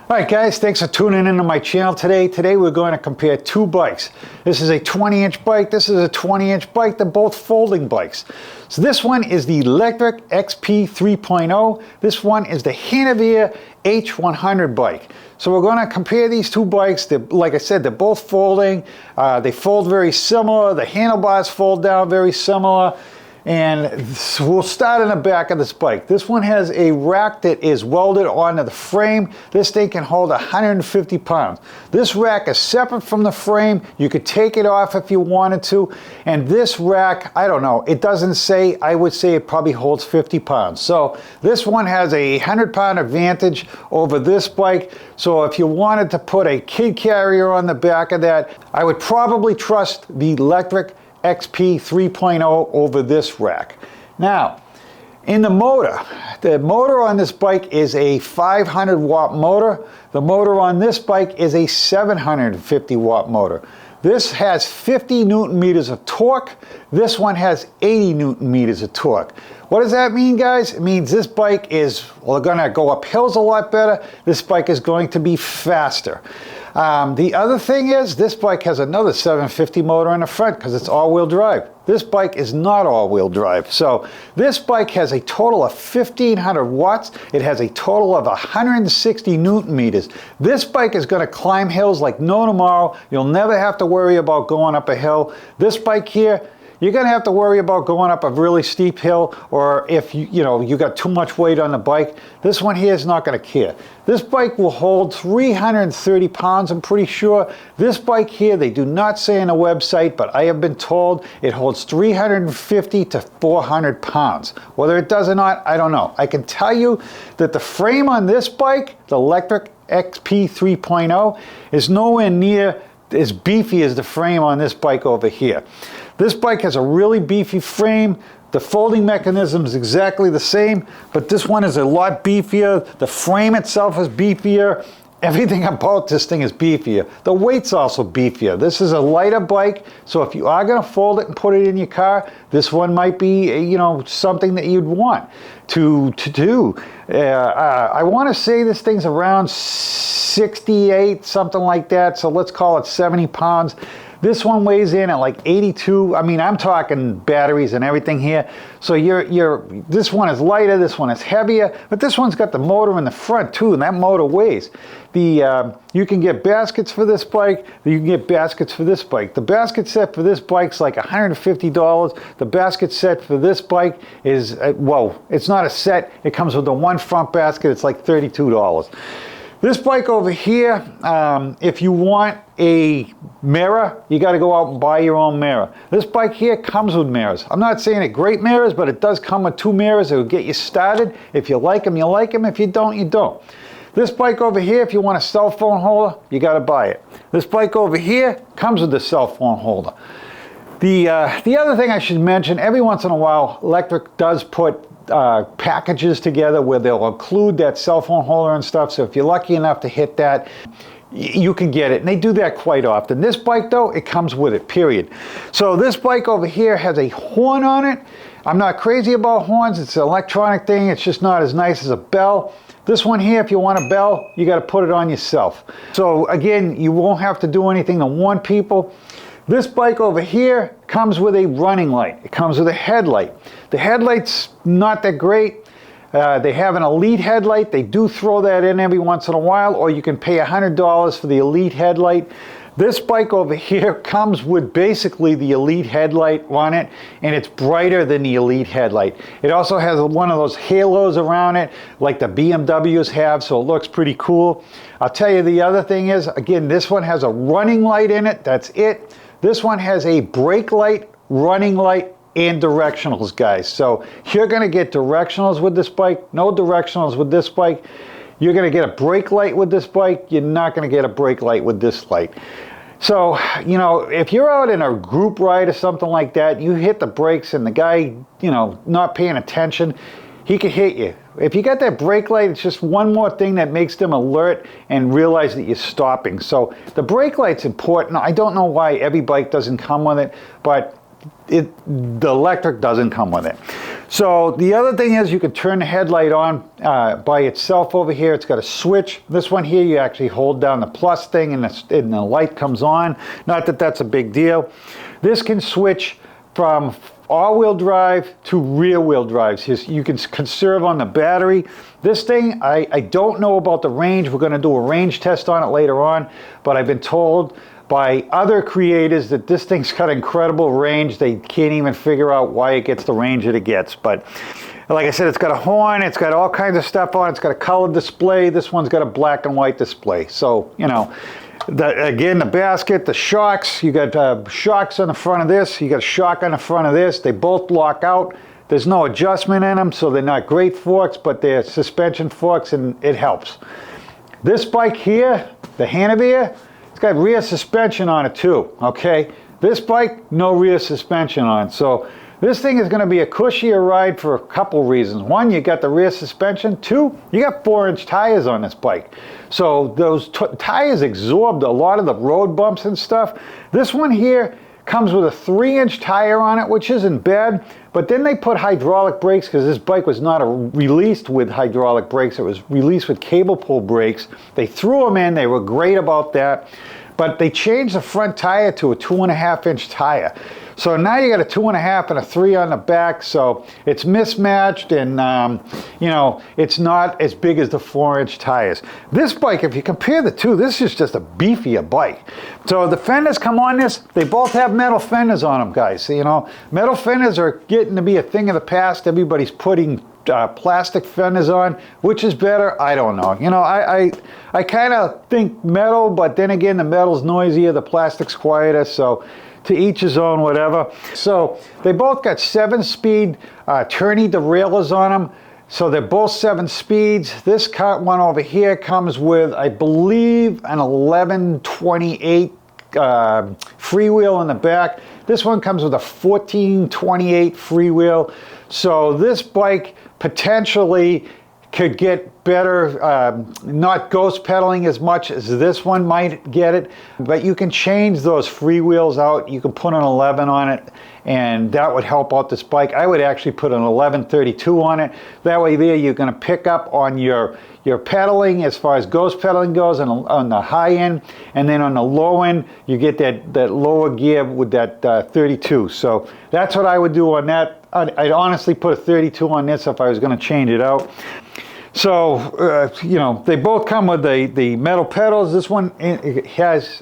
Alright guys, thanks for tuning into my channel today. Today we're going to compare two bikes. This is a 20-inch bike, this is a 20-inch bike. They're both folding bikes. So this one is the Lectric XP3.0. This one is the Hanevear H100 bike. So we're going to compare these two bikes. They're, like I said, they're both folding. They fold very similar. The handlebars fold down very similar. And we'll start in the back of this bike. This one has a rack that is welded onto the frame. This thing can hold 150 pounds. This rack is separate from the frame. You could take it off if you wanted to. And this rack, I don't know, it doesn't say, I would say it probably holds 50 pounds. So this one has a 100-pound advantage over this bike. So if you wanted to put a kid carrier on the back of that, I would probably trust the Lectric XP3.0 over this rack. Now, in the motor on this bike is a 500 watt motor. The motor on this bike is a 750 watt motor. This has 50 Newton meters of torque. This one has 80 Newton meters of torque. What does that mean, guys? It means this bike is, well, going to go up hills a lot better. This bike is going to be faster. The other thing is, this bike has another 750 motor in the front because it's all-wheel drive. This bike is not all-wheel drive. So this bike has a total of 1,500 watts. It has a total of 160 Newton meters. This bike is going to climb hills like no tomorrow. You'll never have to worry about going up a hill. This bike here, you're going to have to worry about going up a really steep hill, or if you got too much weight on the bike. This one here is not going to care. This bike will hold 330 pounds, I'm pretty sure. This bike here, they do not say on the website, but I have been told it holds 350 to 400 pounds. Whether it does or not, I don't know. I can tell you that the frame on this bike, the Lectric XP3.0, is nowhere near as beefy as the frame on this bike over here. This bike has a really beefy frame. The folding mechanism is exactly the same, but this one is a lot beefier. The frame itself is beefier. Everything about this thing is beefier. The weight's also beefier. This is a lighter bike, so if you are going to fold it and put it in your car, this one might be, something that you'd want to do. I want to say this thing's around 68, something like that, so let's call it 70 pounds. This one weighs in at like 82. I mean, I'm talking batteries and everything here. So this one is lighter, this one is heavier, but this one's got the motor in the front too, and that motor weighs. You can get baskets for this bike, you can get baskets for this bike. The basket set for this bike's like $150. The basket set for this bike is, well, it's not a set. It comes with the one front basket. It's like $32. This bike over here, if you want a mirror, you got to go out and buy your own mirror. This bike here comes with mirrors. I'm not saying it great mirrors, but it does come with two mirrors. It will get you started. If you like them, you like them. If you don't, you don't. This bike over here, if you want a cell phone holder, you got to buy it. This bike over here comes with the cell phone holder. The other thing I should mention, every once in a while, Lectric does put packages together where they'll include that cell phone holder and stuff. So if you're lucky enough to hit that, you can get it, and they do that quite often. This bike though, it comes with it, period. So this bike over here has a horn on it. I'm not crazy about horns. It's an electronic thing. It's just not as nice as a bell. This one here, if you want a bell, you got to put it on yourself. So again, you won't have to do anything to warn people. This bike over here comes with a running light. It comes with a headlight. The headlight's not that great. They have an Elite headlight. They do throw that in every once in a while, or you can pay $100 for the Elite headlight. This bike over here comes with basically the Elite headlight on it, and it's brighter than the Elite headlight. It also has one of those halos around it like the BMWs have, so it looks pretty cool. I'll tell you the other thing is, again, this one has a running light in it. That's it. This one has a brake light, running light, and directionals, guys. So you're going to get directionals with this bike, no directionals with this bike. You're going to get a brake light with this bike. You're not going to get a brake light with this light. So, if you're out in a group ride or something like that, you hit the brakes and the guy, not paying attention, he could hit you. If you got that brake light, it's just one more thing that makes them alert and realize that you're stopping. So the brake light's important. I don't know why every bike doesn't come with it, but the electric doesn't come with it. So the other thing is you can turn the headlight on by itself over here. It's got a switch. This one here, you actually hold down the plus thing and the light comes on. Not that that's a big deal. This can switch from all-wheel drive to rear-wheel drive. You can conserve on the battery. This thing, I don't know about the range. We're going to do a range test on it later on, but I've been told by other creators that this thing's got incredible range. They can't even figure out why it gets the range that it gets. But like I said, it's got a horn, it's got all kinds of stuff on it, it's got a color display. This one's got a black and white display. So, you know, again, the basket, the shocks, you got shocks on the front of this, you got a shock on the front of this. They both lock out. There's no adjustment in them, so they're not great forks, but they're suspension forks and it helps. This bike here, the Hanevear, it's got rear suspension on it too, okay? This bike, no rear suspension on it. So this thing is going to be a cushier ride for a couple reasons. One, you got the rear suspension. Two, you got 4-inch tires on this bike. So those tires absorbed a lot of the road bumps and stuff. This one here comes with a 3-inch tire on it, which isn't bad. But then they put hydraulic brakes because this bike was not released with hydraulic brakes. It was released with cable pull brakes. They threw them in. They were great about that. But they changed the front tire to a 2.5-inch tire. So now you got a 2.5 and a 3 on the back, so it's mismatched and you know, it's not as big as the 4-inch tires. This bike, if you compare the two, this is just a beefier bike. So the fenders come on this, they both have metal fenders on them, guys. You know, metal fenders are getting to be a thing of the past. Everybody's putting plastic fenders on. Which is better? I don't know. You know, I kind of think metal, but then again, the metal's noisier, the plastic's quieter, so to each his own, whatever. So they both got 7-speed tourney derailleurs on them. So they're both 7 speeds. This one over here comes with, I believe, an 1128 freewheel in the back. This one comes with a 1428 freewheel. So this bike potentially could get better, not ghost pedaling as much as this one might get it, but you can change those freewheels out. You can put an 11 on it, and that would help out this bike. I would actually put an 1132 on it. That way there you're going to pick up on your pedaling as far as ghost pedaling goes on the high end, and then on the low end you get that lower gear with that 32. So that's what I would do on that. I'd honestly put a 32 on this if I was going to change it out. So, you know, they both come with the metal pedals. This one has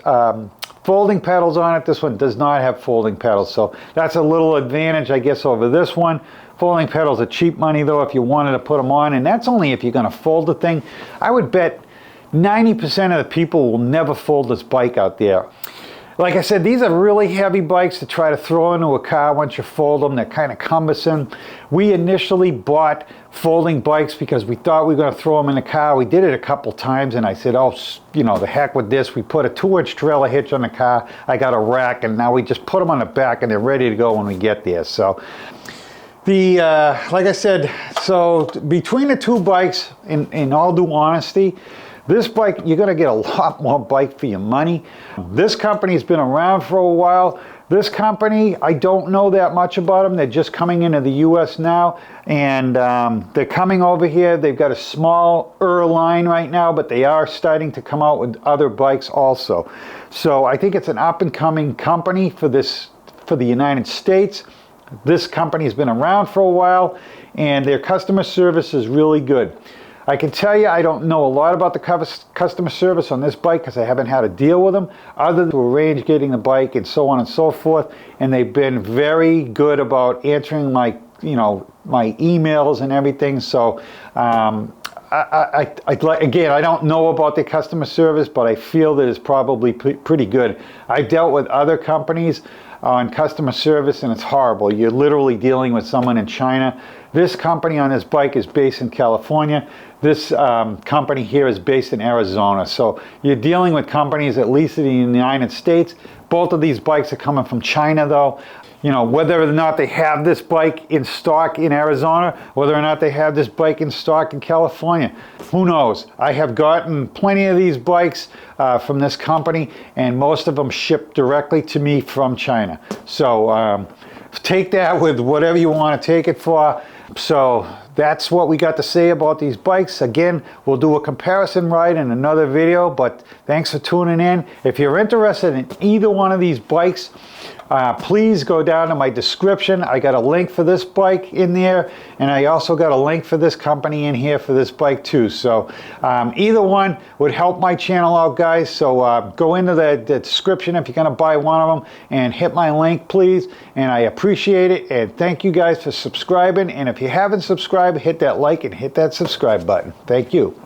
folding pedals on it. This one does not have folding pedals. So that's a little advantage, I guess, over this one. Folding pedals are cheap money, though, if you wanted to put them on. And that's only if you're going to fold the thing. I would bet 90% of the people will never fold this bike out there. Like I said, these are really heavy bikes to try to throw into a car once you fold them. They're kind of cumbersome. We initially bought folding bikes because we thought we were going to throw them in the car. We did it a couple times, and I said, oh, you know, the heck with this. We put a 2-inch trailer hitch on the car. I got a rack, and now we just put them on the back, and they're ready to go when we get there. So like I said, so between the two bikes, in all due honesty, this bike, you're going to get a lot more bike for your money. This company's been around for a while. This company, I don't know that much about them. They're just coming into the U.S. now, and they're coming over here. They've got a smaller line right now, but they are starting to come out with other bikes also. So I think it's an up-and-coming company for the United States. This company's been around for a while, and their customer service is really good. I can tell you I don't know a lot about the customer service on this bike because I haven't had to deal with them other than to arrange getting the bike and so on and so forth. And they've been very good about answering my emails and everything. So again, I don't know about the customer service, but I feel that it's probably pretty good. I've dealt with other companies on customer service, and it's horrible. You're literally dealing with someone in China. This company on this bike is based in California. This company here is based in Arizona. So you're dealing with companies, at least in the United States. Both of these bikes are coming from China, though. You know, whether or not they have this bike in stock in Arizona, whether or not they have this bike in stock in California, who knows? I have gotten plenty of these bikes from this company, and most of them ship directly to me from China. So take that with whatever you want to take it for. So that's what we got to say about these bikes. Again, we'll do a comparison ride in another video, but thanks for tuning in. If you're interested in either one of these bikes, please go down to my description. I got a link for this bike in there, and I also got a link for this company in here for this bike too. So either one would help my channel out, guys. So go into the description if you're going to buy one of them and hit my link, please. And I appreciate it, and thank you guys for subscribing. And if you haven't subscribed, hit that like and hit that subscribe button. Thank you.